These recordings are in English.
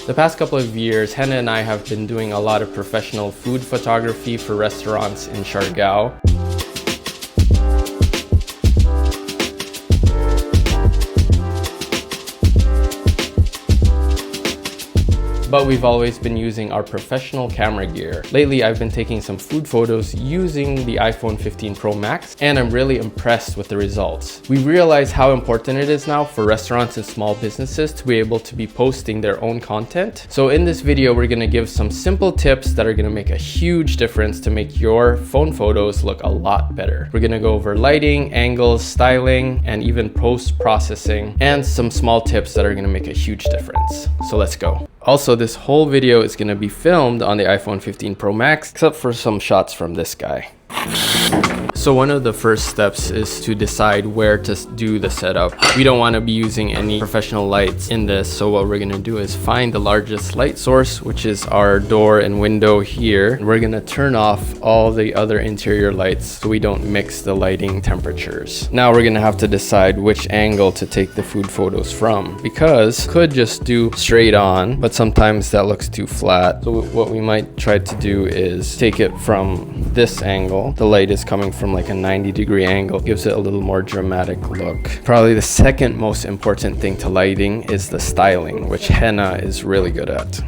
The past couple of years, Hena and I have been doing a lot of professional food photography for restaurants in Siargao. But we've always been using our professional camera gear. Lately, I've been taking some food photos using the iPhone 15 Pro Max, and I'm really impressed with the results. We realize how important it is now for restaurants and small businesses to be able to be posting their own content. So in this video, we're gonna give some simple tips that are gonna make a huge difference to make your phone photos look a lot better. We're gonna go over lighting, angles, styling, and even post-processing, and some small tips that are gonna make a huge difference. So let's go. Also, this whole video is going to be filmed on the iPhone 15 Pro Max, except for some shots from this guy. So one of the first steps is to decide where to do the setup. We don't want to be using any professional lights in this, so what we're going to do is find the largest light source, which is our door and window here. And we're going to turn off all the other interior lights so we don't mix the lighting temperatures. Now we're going to have to decide which angle to take the food photos from, because could just do straight on, but sometimes that looks too flat. So what we might try to do is take it from this angle. The light is coming from like a 90-degree angle, gives it a little more dramatic look. Probably the second most important thing to lighting is the styling, which Hena is really good at.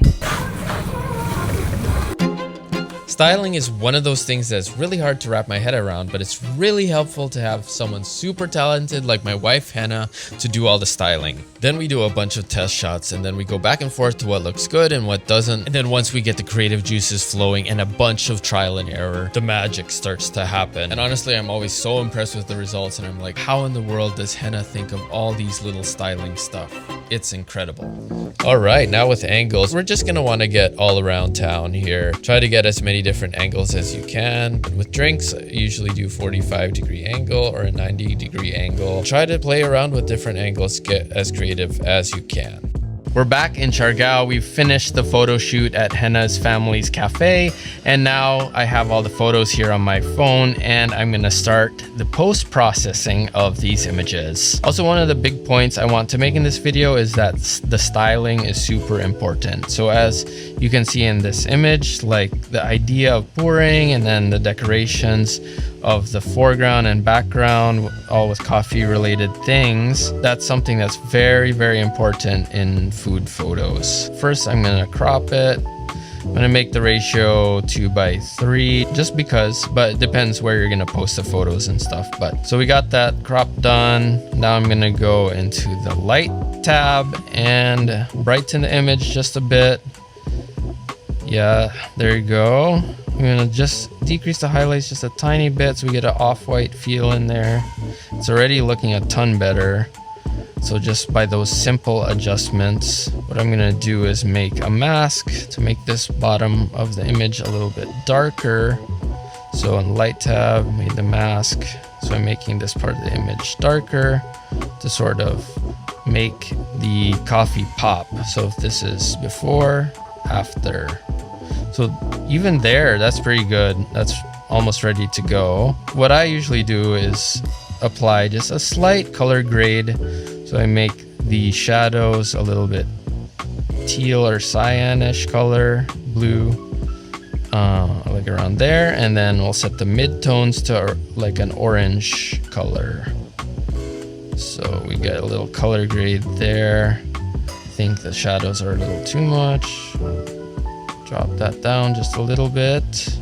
Styling is one of those things that's really hard to wrap my head around, but it's really helpful to have someone super talented like my wife Hena to do all the styling. Then we do a bunch of test shots, and then we go back and forth to what looks good and what doesn't. And then once we get the creative juices flowing and a bunch of trial and error, the magic starts to happen. And honestly, I'm always so impressed with the results, and I'm like, how in the world does Hena think of all these little styling stuff? It's incredible. All right, now with angles, we're just gonna wanna get all around town here. Try to get as many different angles as you can. With drinks, I usually do 45-degree angle or a 90-degree angle. Try to play around with different angles, get as creative as you can. We're back in Siargao. We've finished the photo shoot at Hena's family's cafe, and now I have all the photos here on my phone, and I'm gonna start the post-processing of these images. Also, one of the big points I want to make in this video is that the styling is super important. So as you can see in this image, like the idea of pouring and then the decorations of the foreground and background, all with coffee related things, that's something that's very, very important in food photos. First, I'm gonna crop it. I'm gonna make the ratio 2:3 just because, but it depends where you're gonna post the photos and stuff. But so we got that crop done. Now I'm gonna go into the light tab and brighten the image just a bit. Yeah, there you go. I'm gonna just decrease the highlights just a tiny bit so we get an off-white feel in there. It's already looking a ton better. So just by those simple adjustments, what I'm gonna do is make a mask to make this bottom of the image a little bit darker. So in light tab, made the mask. So I'm making this part of the image darker to sort of make the coffee pop. So if this is before, after. So even there, that's pretty good. That's almost ready to go. What I usually do is apply just a slight color grade. So I make the shadows a little bit teal or cyanish color, blue, like around there. And then we'll set the midtones to like an orange color. So we get a little color grade there. I think the shadows are a little too much. Drop that down just a little bit.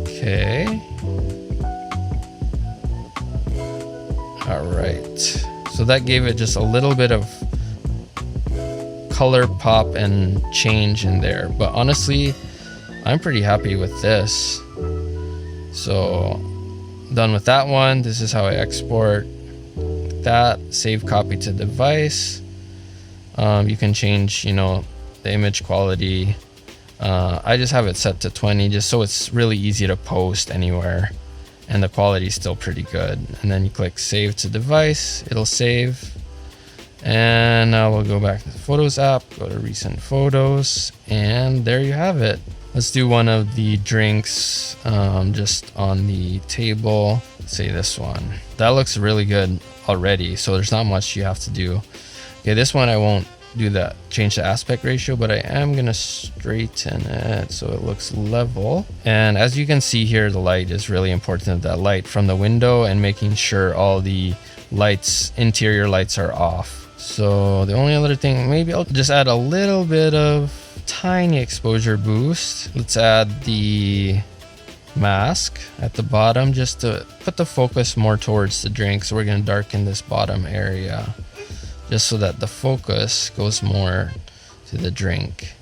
Okay. All right. So that gave it just a little bit of color pop and change in there. But honestly, I'm pretty happy with this. So done with that one. This is how I export that. Save copy to device. You can change, the image quality. I just have it set to 20 just so it's really easy to post anywhere, and the quality is still pretty good. And then you click save to device, it'll save. And now we'll go back to the Photos app, go to recent photos, and there you have it. Let's do one of the drinks just on the table. Let's say this one. That looks really good already, so there's not much you have to do. Okay, this one I won't do that, change the aspect ratio, but I am gonna straighten it so it looks level. And as you can see here, the light is really important, that light from the window, and making sure all the lights, interior lights, are off. So the only other thing, maybe I'll just add a little bit of tiny exposure boost. Let's add the mask at the bottom just to put the focus more towards the drink. So we're going to darken this bottom area just so that the focus goes more to the drink.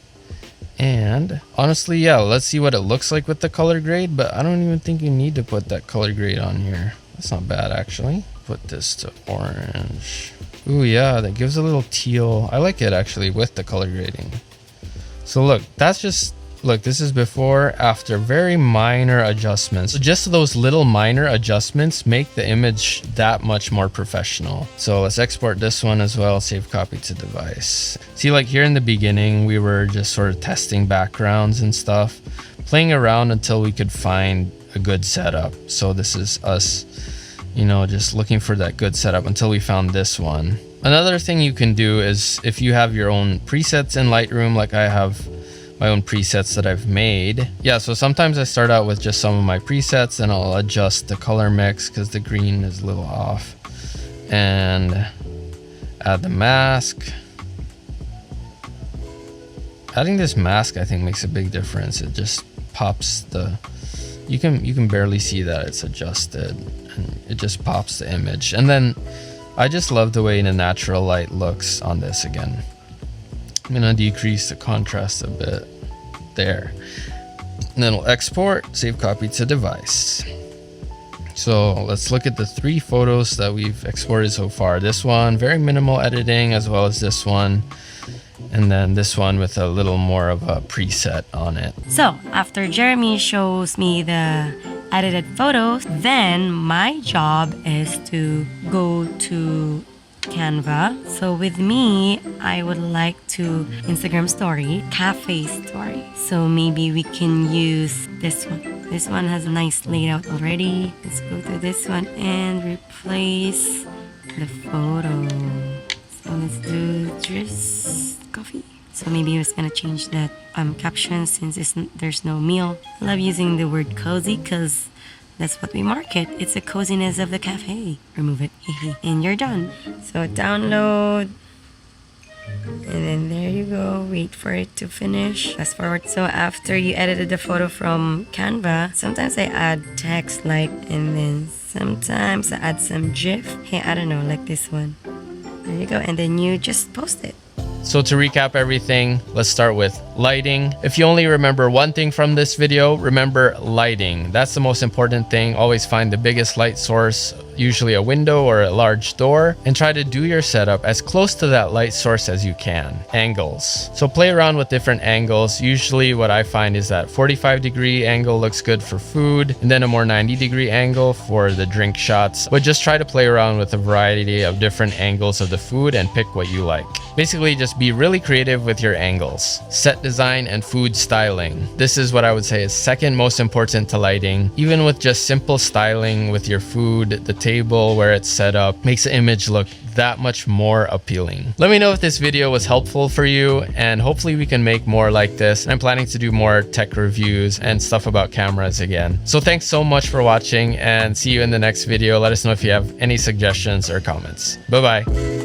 And honestly, yeah, let's see what it looks like with the color grade, but I don't even think you need to put that color grade on here. That's not bad, actually. Put this to orange. Ooh, yeah, that gives a little teal. I like it actually with the color grading. So look, that's just, look, this is before, after, very minor adjustments. So just those little minor adjustments make the image that much more professional. So let's export this one as well, save copy to device. See, like here in the beginning, we were just sort of testing backgrounds and stuff, playing around until we could find a good setup. So this is us, you know, just looking for that good setup until we found this one. Another thing you can do is if you have your own presets in Lightroom, like I have my own presets that I've made. Yeah, so sometimes I start out with just some of my presets and I'll adjust the color mix because the green is a little off. And add the mask. Adding this mask I think makes a big difference. It just pops the, you can barely see that it's adjusted, and it just pops the image. And then I just love the way the natural light looks on this again. I'm gonna decrease the contrast a bit there. And then we'll export, save copy to device. So let's look at the 3 photos that we've exported so far. This one, very minimal editing, as well as this one. And then this one with a little more of a preset on it. So after Jeremy shows me the edited photos, then my job is to go to Canva. So with me, I would like to Instagram story, cafe story. So maybe we can use this one. This one has a nice layout already. Let's go to this one and replace the photo. So let's do this coffee. So maybe I was gonna change that caption since there's no meal. I love using the word cozy because that's what we market. It's the coziness of the cafe. Remove it. And you're done. So download. And then there you go. Wait for it to finish. Fast forward. So after you edited the photo from Canva, sometimes I add text like, and then sometimes I add some GIF. Hey, I don't know, like this one. There you go. And then you just post it. So to recap everything, let's start with lighting. If you only remember one thing from this video, remember lighting. That's the most important thing. Always find the biggest light source, usually a window or a large door, and try to do your setup as close to that light source as you can. Angles. So play around with different angles. Usually what I find is that 45-degree angle looks good for food, and then a more 90-degree angle for the drink shots. But just try to play around with a variety of different angles of the food and pick what you like. Basically, just be really creative with your angles. Set design and food styling. This is what I would say is second most important to lighting. Even with just simple styling with your food, the table where it's set up makes the image look that much more appealing. Let me know if this video was helpful for you, and hopefully we can make more like this. I'm planning to do more tech reviews and stuff about cameras again. So thanks so much for watching, and see you in the next video. Let us know if you have any suggestions or comments. Bye bye.